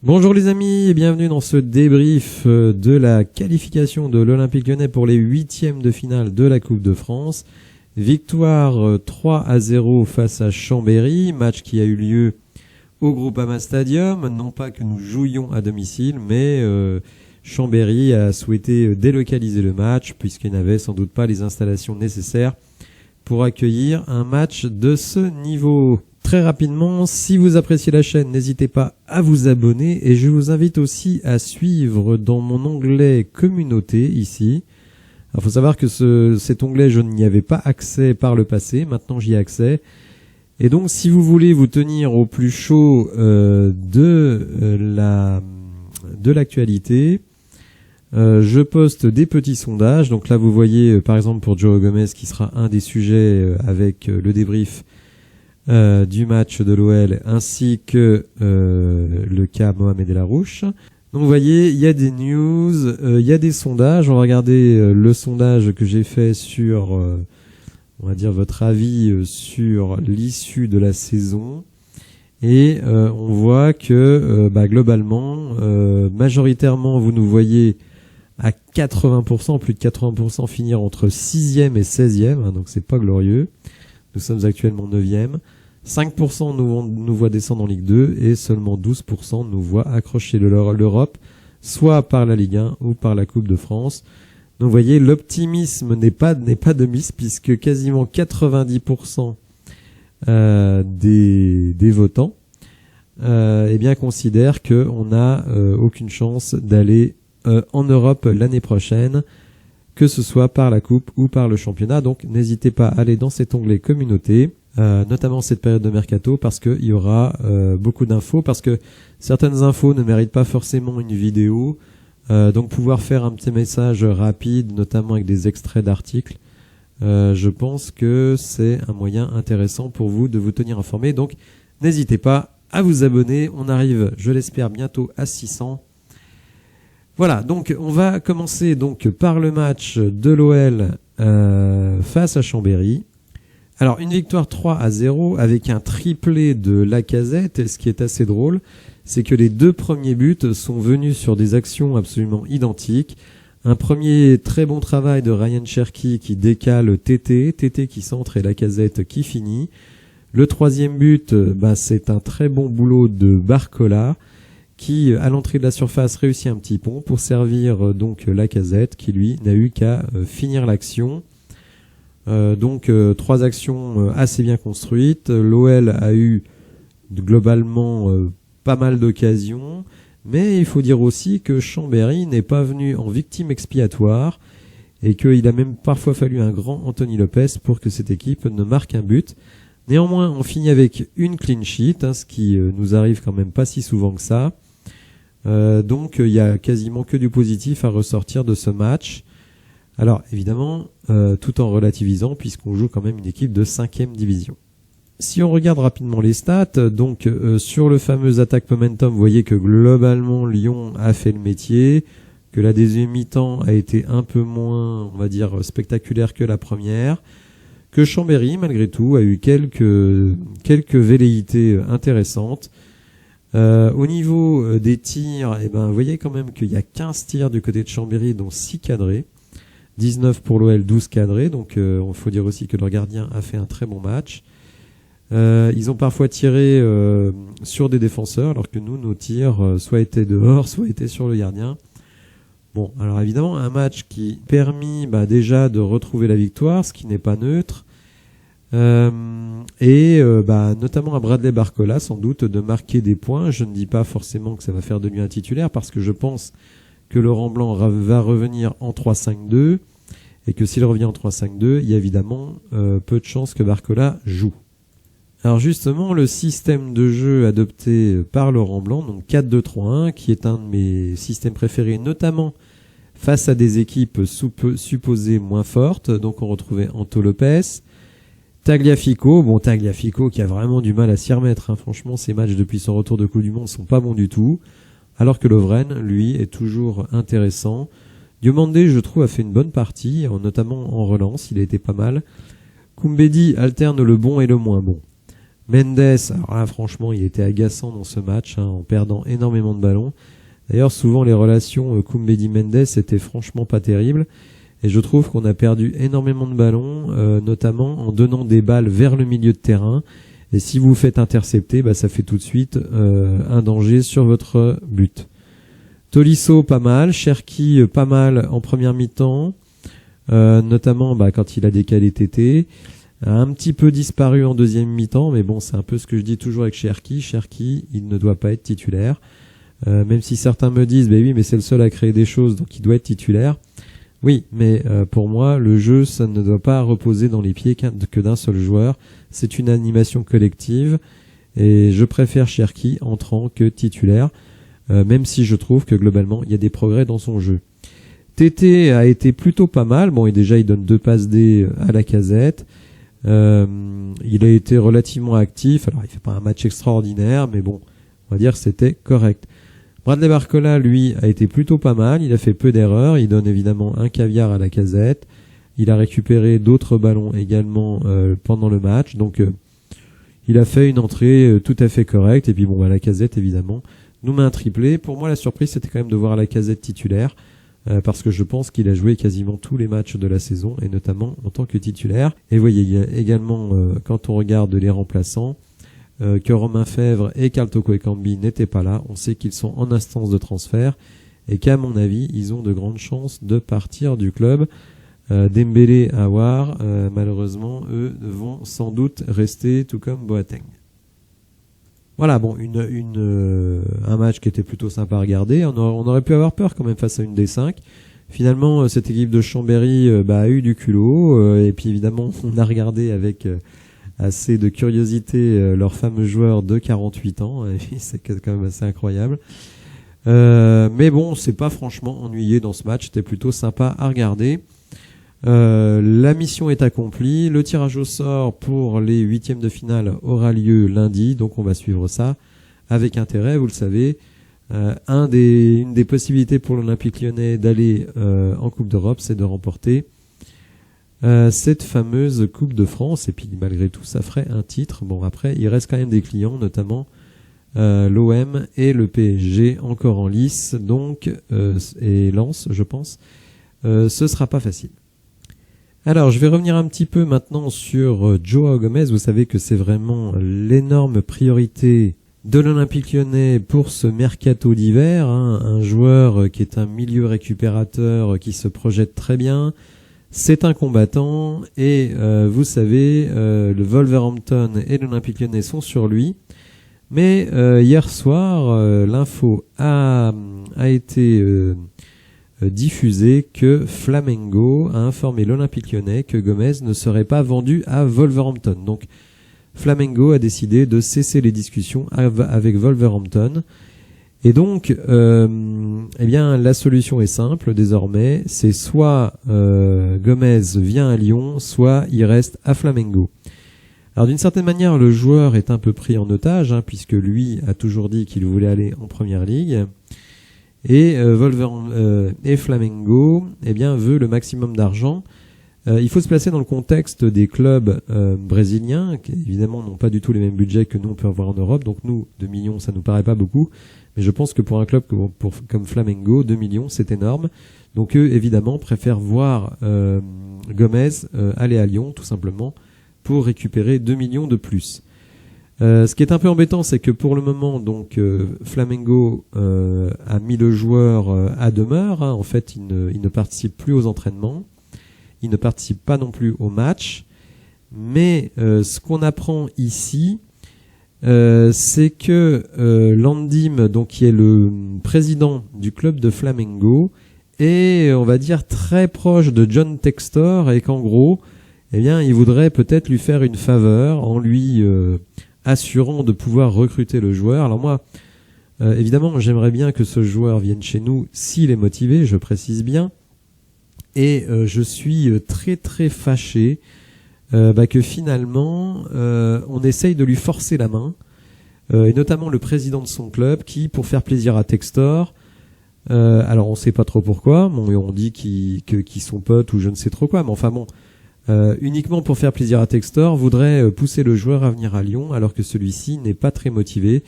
Bonjour les amis et bienvenue dans ce débrief de la qualification de l'Olympique Lyonnais pour les huitièmes de finale de la Coupe de France. Victoire 3-0 face à Chambéry, match qui a eu lieu au Groupama Stadium. Non pas que nous jouions à domicile, mais Chambéry a souhaité délocaliser le match puisqu'il n'avait sans doute pas les installations nécessaires pour accueillir un match de ce niveau. Très rapidement, si vous appréciez la chaîne, n'hésitez pas à vous abonner et je vous invite aussi à suivre dans mon onglet communauté ici. Il faut savoir que cet onglet, je n'y avais pas accès par le passé, maintenant j'y ai accès. Et donc si vous voulez vous tenir au plus chaud de l'actualité, je poste des petits sondages. Donc là vous voyez par exemple pour Joe Gomez qui sera un des sujets avec le débrief du match de l'OL ainsi que le cas Mohamed El Arouche. Donc vous voyez, il y a des news, il y a des sondages. On va regarder le sondage que j'ai fait sur, on va dire, votre avis sur l'issue de la saison. Et on voit que globalement, majoritairement, vous nous voyez à 80%, plus de 80% finir entre 6e et 16e, hein, donc c'est pas glorieux. Nous sommes actuellement 9e. 5% nous voient descendre en Ligue 2 et seulement 12% nous voient accrocher l'Europe, soit par la Ligue 1 ou par la Coupe de France. Donc vous voyez, l'optimisme n'est pas de mise puisque quasiment 90% des votants considèrent qu'on n'a aucune chance d'aller en Europe l'année prochaine, que ce soit par la Coupe ou par le championnat. Donc n'hésitez pas à aller dans cet onglet communauté, notamment cette période de mercato, parce qu'il y aura beaucoup d'infos, parce que certaines infos ne méritent pas forcément une vidéo. Donc pouvoir faire un petit message rapide, notamment avec des extraits d'articles, je pense que c'est un moyen intéressant pour vous de vous tenir informé. Donc n'hésitez pas à vous abonner. On arrive, je l'espère, bientôt à 600. Voilà, donc on va commencer donc par le match de l'OL face à Chambéry. Alors une victoire 3-0 avec un triplé de Lacazette, et ce qui est assez drôle, c'est que les deux premiers buts sont venus sur des actions absolument identiques. Un premier très bon travail de Ryan Cherki qui décale Tété qui centre et Lacazette qui finit. Le troisième but, c'est un très bon boulot de Barcola, qui, à l'entrée de la surface, réussit un petit pont pour servir donc Lacazette, qui lui n'a eu qu'à finir l'action. Trois actions assez bien construites. L'OL a eu globalement pas mal d'occasions, mais il faut dire aussi que Chambéry n'est pas venu en victime expiatoire et qu'il a même parfois fallu un grand Anthony Lopez pour que cette équipe ne marque un but. Néanmoins, on finit avec une clean sheet, ce qui nous arrive quand même pas si souvent que ça. Donc il y a quasiment que du positif à ressortir de ce match. Alors évidemment, tout en relativisant puisqu'on joue quand même une équipe de 5e division. Si on regarde rapidement les stats, donc sur le fameux attack momentum, vous voyez que globalement Lyon a fait le métier, que la deuxième mi-temps a été un peu moins, on va dire, spectaculaire que la première, que Chambéry malgré tout a eu quelques velléités intéressantes. Au niveau des tirs, vous voyez quand même qu'il y a 15 tirs du côté de Chambéry, dont 6 cadrés. 19 pour l'OL, 12 cadrés. Donc il faut dire aussi que leur gardien a fait un très bon match. Ils ont parfois tiré sur des défenseurs, alors que nous, nos tirs soit étaient dehors, soit étaient sur le gardien. Bon, alors évidemment, un match qui permis déjà de retrouver la victoire, ce qui n'est pas neutre. Notamment à Bradley Barcola sans doute de marquer des points. Je ne dis pas forcément que ça va faire de lui un titulaire parce que je pense que Laurent Blanc va revenir en 3-5-2 et que s'il revient en 3-5-2, il y a évidemment peu de chances que Barcola joue. Alors justement, le système de jeu adopté par Laurent Blanc, donc 4-2-3-1, qui est un de mes systèmes préférés, notamment face à des équipes supposées moins fortes. Donc on retrouvait Anto Lopez, Tagliafico qui a vraiment du mal à s'y remettre. Franchement, ses matchs depuis son retour de Coupe du Monde sont pas bons du tout. Alors que Lovren, lui, est toujours intéressant. Diomandé, je trouve, a fait une bonne partie, notamment en relance, il a été pas mal. Koumbedi alterne le bon et le moins bon. Mendes, alors là franchement il était agaçant dans ce match, en perdant énormément de ballons. D'ailleurs souvent les relations Koumbedi-Mendes étaient franchement pas terribles. Et je trouve qu'on a perdu énormément de ballons, notamment en donnant des balles vers le milieu de terrain. Et si vous vous faites intercepter, ça fait tout de suite un danger sur votre but. Tolisso pas mal, Cherki pas mal en première mi-temps, notamment quand il a décalé Tété. A un petit peu disparu en deuxième mi-temps, mais bon, c'est un peu ce que je dis toujours avec Cherki. Cherki, il ne doit pas être titulaire. Même si certains me disent, oui, mais c'est le seul à créer des choses, donc il doit être titulaire. Oui, mais pour moi, le jeu, ça ne doit pas reposer dans les pieds que d'un seul joueur. C'est une animation collective, et je préfère Cherki entrant que titulaire, même si je trouve que globalement, il y a des progrès dans son jeu. Tété a été plutôt pas mal. Bon, et déjà, il donne 2 passes D à Lacazette. Il a été relativement actif. Alors, il fait pas un match extraordinaire, mais bon, on va dire que c'était correct. Bradley Barcola, lui, a été plutôt pas mal. Il a fait peu d'erreurs. Il donne évidemment un caviar à Lacazette. Il a récupéré d'autres ballons également pendant le match. Donc, il a fait une entrée tout à fait correcte. Et puis bon, Lacazette, évidemment, nous met un triplé. Pour moi, la surprise, c'était quand même de voir Lacazette titulaire. Parce que je pense qu'il a joué quasiment tous les matchs de la saison, et notamment en tant que titulaire. Et vous voyez également, quand on regarde les remplaçants, que Romain Fèvre et Karl Toko Ekambi n'étaient pas là. On sait qu'ils sont en instance de transfert, et qu'à mon avis, ils ont de grandes chances de partir du club. Dembélé, Aouar, malheureusement, eux vont sans doute rester, tout comme Boateng. Voilà, bon, un match qui était plutôt sympa à regarder. On aurait pu avoir peur quand même face à une des 5. Finalement, cette équipe de Chambéry a eu du culot. Et puis évidemment, on a regardé avec assez de curiosité leur fameux joueur de 48 ans. Et c'est quand même assez incroyable. Mais bon, c'est pas franchement ennuyé dans ce match. C'était plutôt sympa à regarder. La mission est accomplie. Le tirage au sort pour les 8e de finale aura lieu lundi, donc on va suivre ça avec intérêt. Vous le savez, une des possibilités pour l'Olympique Lyonnais d'aller en Coupe d'Europe, c'est de remporter cette fameuse Coupe de France. Et puis malgré tout, ça ferait un titre. Bon, après, il reste quand même des clients, notamment l'OM et le PSG encore en lice, donc et Lens, je pense. Ce sera pas facile. Alors, je vais revenir un petit peu maintenant sur Joao Gomez. Vous savez que c'est vraiment l'énorme priorité de l'Olympique Lyonnais pour ce mercato d'hiver. Un joueur qui est un milieu récupérateur, qui se projette très bien. C'est un combattant et vous savez, le Wolverhampton et l'Olympique Lyonnais sont sur lui. Mais hier soir, l'info a été diffusé que Flamengo a informé l'Olympique Lyonnais que Gomez ne serait pas vendu à Wolverhampton. Donc Flamengo a décidé de cesser les discussions avec Wolverhampton. Et donc, eh bien, la solution est simple désormais. C'est soit Gomez vient à Lyon, soit il reste à Flamengo. Alors d'une certaine manière, le joueur est un peu pris en otage, puisque lui a toujours dit qu'il voulait aller en Première Ligue. Et et Flamengo, eh bien, veut le maximum d'argent. Il faut se placer dans le contexte des clubs brésiliens, qui évidemment n'ont pas du tout les mêmes budgets que nous on peut avoir en Europe. Donc nous, 2 millions, ça nous paraît pas beaucoup. Mais je pense que pour un club comme Flamengo, 2 millions, c'est énorme. Donc eux, évidemment, préfèrent voir Gomez aller à Lyon, tout simplement, pour récupérer 2 millions de plus. Ce qui est un peu embêtant, c'est que pour le moment, donc Flamengo a mis le joueur à demeure. En fait, il ne participe plus aux entraînements, il ne participe pas non plus aux matchs. Mais ce qu'on apprend ici, c'est que Landim, donc qui est le président du club de Flamengo, est, on va dire, très proche de John Textor et qu'en gros, eh bien, il voudrait peut-être lui faire une faveur en lui assurant de pouvoir recruter le joueur. Alors moi, évidemment, j'aimerais bien que ce joueur vienne chez nous s'il est motivé, je précise bien. Et je suis très très fâché que finalement, on essaye de lui forcer la main, et notamment le président de son club qui, pour faire plaisir à Textor, alors on sait pas trop pourquoi, bon, on dit qu'ils sont potes ou je ne sais trop quoi, mais enfin bon, uniquement pour faire plaisir à Textor, voudrait pousser le joueur à venir à Lyon alors que celui-ci n'est pas très motivé.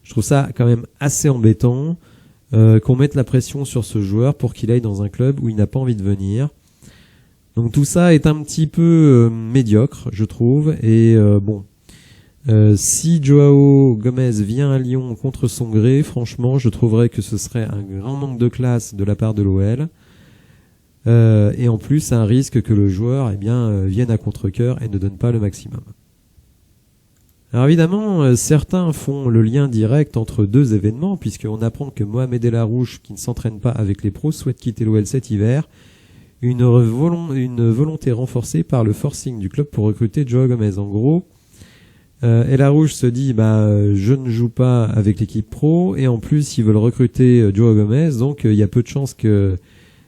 Je trouve ça quand même assez embêtant qu'on mette la pression sur ce joueur pour qu'il aille dans un club où il n'a pas envie de venir. Donc tout ça est un petit peu médiocre, je trouve. Et si Joao Gomez vient à Lyon contre son gré, franchement, je trouverais que ce serait un grand manque de classe de la part de l'OL. Et en plus, un risque que le joueur vienne à contre-cœur et ne donne pas le maximum. Alors évidemment, certains font le lien direct entre deux événements, puisqu'on apprend que Mohamed El Arouche, qui ne s'entraîne pas avec les pros, souhaite quitter l'OL cet hiver. Une volonté renforcée par le forcing du club pour recruter Joao Gomez. En gros, El Arouche se dit je ne joue pas avec l'équipe pro, et en plus ils veulent recruter Joao Gomez, donc il y a peu de chances que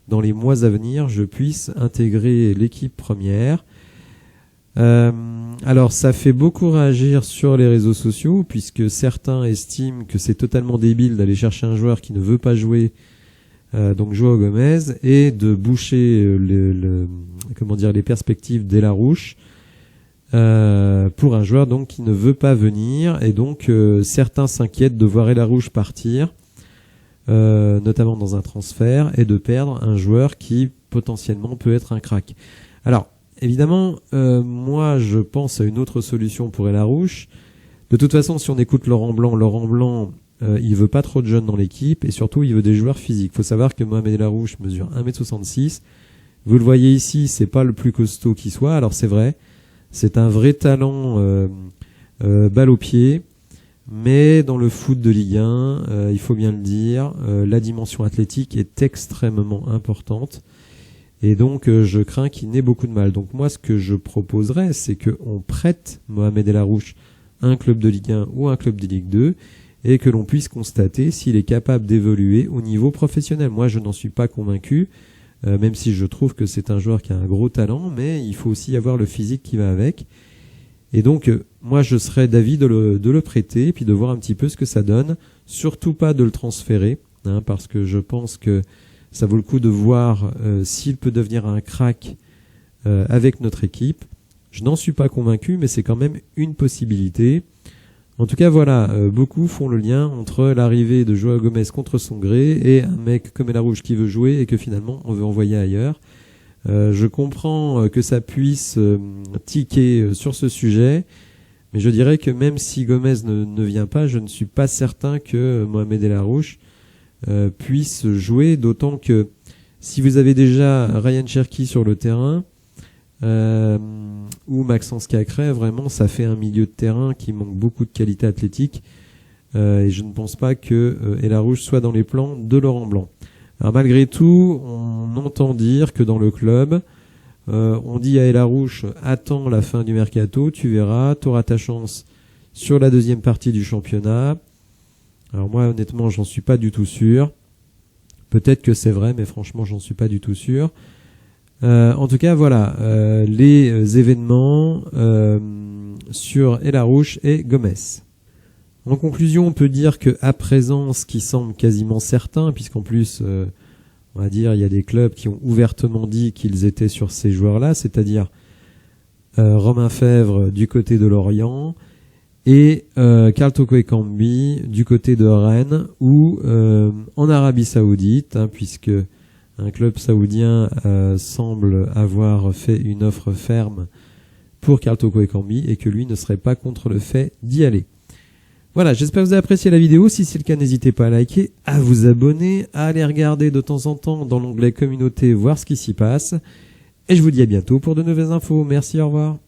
dans les mois à venir je puisse intégrer l'équipe première. Alors ça fait beaucoup réagir sur les réseaux sociaux, puisque certains estiment que c'est totalement débile d'aller chercher un joueur qui ne veut pas jouer, donc Joao Gomez, et de boucher les perspectives d'El Arouche pour un joueur donc qui ne veut pas venir. Et donc certains s'inquiètent de voir El Arouche partir, notamment dans un transfert, et de perdre un joueur qui potentiellement peut être un crack. Alors évidemment, moi je pense à une autre solution pour El Arouche. De toute façon, si on écoute Laurent Blanc, il veut pas trop de jeunes dans l'équipe, et surtout il veut des joueurs physiques. Faut savoir que Mohamed El Arouche mesure 1m66. Vous le voyez ici, c'est pas le plus costaud qui soit. Alors c'est vrai, c'est un vrai talent balle au pied, mais dans le foot de Ligue 1, il faut bien le dire, la dimension athlétique est extrêmement importante. Et donc je crains qu'il n'ait beaucoup de mal. Donc moi ce que je proposerais, c'est qu'on prête Mohamed El Arouche à un club de Ligue 1 ou un club de Ligue 2, et que l'on puisse constater s'il est capable d'évoluer au niveau professionnel. Moi je n'en suis pas convaincu, même si je trouve que c'est un joueur qui a un gros talent, mais il faut aussi avoir le physique qui va avec. Et donc moi je serais d'avis de le prêter, et puis de voir un petit peu ce que ça donne. Surtout pas de le transférer, parce que je pense que ça vaut le coup de voir s'il peut devenir un crack avec notre équipe. Je n'en suis pas convaincu, mais c'est quand même une possibilité. En tout cas, voilà, beaucoup font le lien entre l'arrivée de Joao Gomez contre son gré et un mec comme El Arouche qui veut jouer et que finalement on veut envoyer ailleurs. Je comprends que ça puisse tiquer sur ce sujet, mais je dirais que même si Gomez ne vient pas, je ne suis pas certain que Mohamed El Arouche puisse jouer, d'autant que si vous avez déjà Ryan Cherki sur le terrain ou Maxence Cacré, vraiment ça fait un milieu de terrain qui manque beaucoup de qualité athlétique, et je ne pense pas que El Arouche soit dans les plans de Laurent Blanc. Alors malgré tout, on entend dire que dans le club, on dit à El Arouche, attends la fin du mercato, tu verras, tu auras ta chance sur la deuxième partie du championnat. Alors moi honnêtement j'en suis pas du tout sûr. Peut-être que c'est vrai, mais franchement j'en suis pas du tout sûr. En tout cas voilà, les événements sur El Arouche et Gomez. En conclusion, on peut dire que à présent, ce qui semble quasiment certain, puisqu'en plus, on va dire, il y a des clubs qui ont ouvertement dit qu'ils étaient sur ces joueurs-là, c'est-à-dire Romain Fèvre du côté de Lorient et Karl Toko Ekambi du côté de Rennes ou en Arabie Saoudite, puisque un club saoudien semble avoir fait une offre ferme pour Karl Toko Ekambi et que lui ne serait pas contre le fait d'y aller. Voilà, j'espère que vous avez apprécié la vidéo. Si c'est le cas, n'hésitez pas à liker, à vous abonner, à aller regarder de temps en temps dans l'onglet communauté, voir ce qui s'y passe. Et je vous dis à bientôt pour de nouvelles infos. Merci, au revoir.